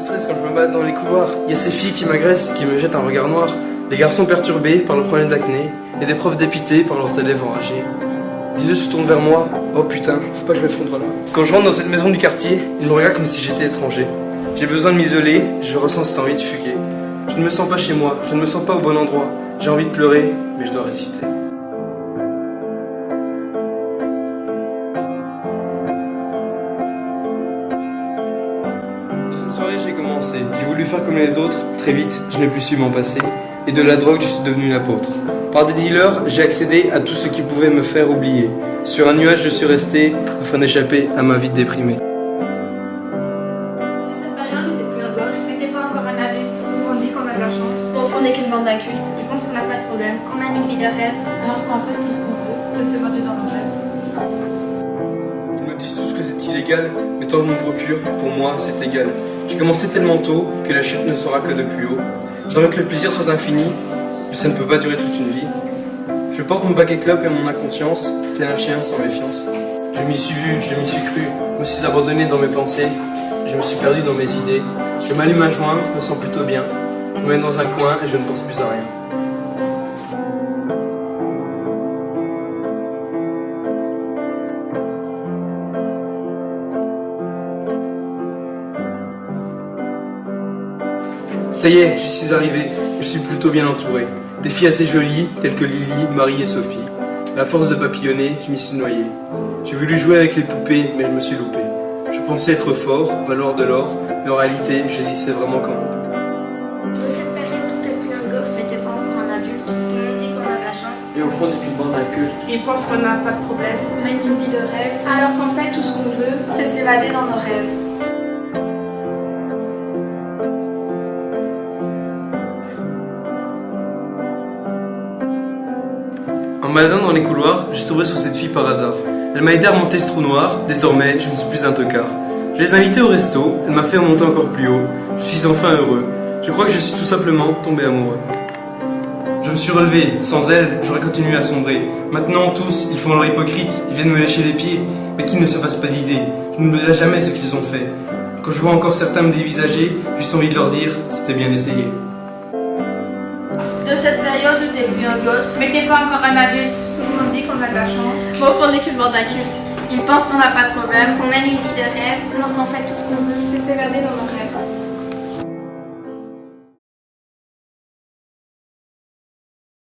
stress quand je me balade dans les couloirs. Il y a ces filles qui m'agressent, qui me jettent un regard noir. Des garçons perturbés par le problème d'acné. Et des profs dépités par leurs élèves enragés. Les yeux se tournent vers moi. Oh putain, faut pas que je m'effondre là. Quand je rentre dans cette maison du quartier, ils me regardent comme si j'étais étranger. J'ai besoin de m'isoler, je ressens cette envie de fuguer. Je ne me sens pas chez moi, je ne me sens pas au bon endroit. J'ai envie de pleurer, mais je dois résister. Dans une soirée, j'ai commencé. J'ai voulu faire comme les autres. Très vite, je n'ai plus su m'en passer. Et de la drogue, je suis devenu l'apôtre. Par des dealers, j'ai accédé à tout ce qui pouvait me faire oublier. Sur un nuage, je suis resté afin d'échapper à ma vie déprimée. Dans cette période où t'es plus un gosse, mais t'es pas encore un adulte. On dit qu'on a de la chance. Au fond, on est qu'une bande d'incultes. Ils pensent qu'on n'a pas de problème, qu'on mène une vie de rêve. Alors qu'en fait, tout ce qu'on veut, c'est s'évader dans nos rêves. Ils me disent tous que c'est illégal, mais tant que je me procure, pour moi, c'est égal. J'ai commencé tellement tôt que la chute ne sera que de plus haut. J'aimerais que le plaisir soit infini, mais ça ne peut pas durer toute une vie. Je porte mon paquet clope et mon inconscience, tel un chien sans méfiance. Je m'y suis vu, je m'y suis cru, je me suis abandonné dans mes pensées, je me suis perdu dans mes idées. Je m'allume un joint, je me sens plutôt bien. Je me mets dans un coin et je ne pense plus à rien. Ça y est, j'y suis arrivé, je suis plutôt bien entouré. Des filles assez jolies, telles que Lily, Marie et Sophie. À force de papillonner, je m'y suis noyé. J'ai voulu jouer avec les poupées, mais je me suis loupé. Je pensais être fort, valoir de l'or, mais en réalité, j'hésissais vraiment comme un peu. De cette période où t'es plus un gosse, mais t'es pas encore un adulte. Tout le monde dit qu'on a de la chance. Et au fond, on n'est qu'une bande d'incultes. Ils pensent qu'on n'a pas de problème, On mène une vie de rêve. alors qu'en fait, tout ce qu'on veut, c'est s'évader dans nos rêves. En me baladant dans les couloirs, je suis tombé sur cette fille par hasard. Elle m'a aidé à remonter ce trou noir, désormais je ne suis plus un tocard. Je l'ai invitée au resto, elle m'a fait remonter encore plus haut. Je suis enfin heureux. Je crois que je suis tout simplement tombé amoureux. Je me suis relevé, sans elle, j'aurais continué à sombrer. Maintenant tous, ils font leur hypocrite, ils viennent me lécher les pieds, mais qu'ils ne se fassent pas d'idée. Je n'oublierai jamais ce qu'ils ont fait. Quand je vois encore certains me dévisager, juste envie de leur dire, c'était bien essayé. De cette période où t'es plus un gosse, mais t'es pas encore un adulte. Tout le monde dit qu'on a de la chance, Mais au fond, on est qu'une bande d'incultes. Ils pensent qu'on n'a pas de problème, qu'on mène une vie de rêve. alors qu'en fait, tout ce qu'on veut, c'est s'évader dans nos rêves.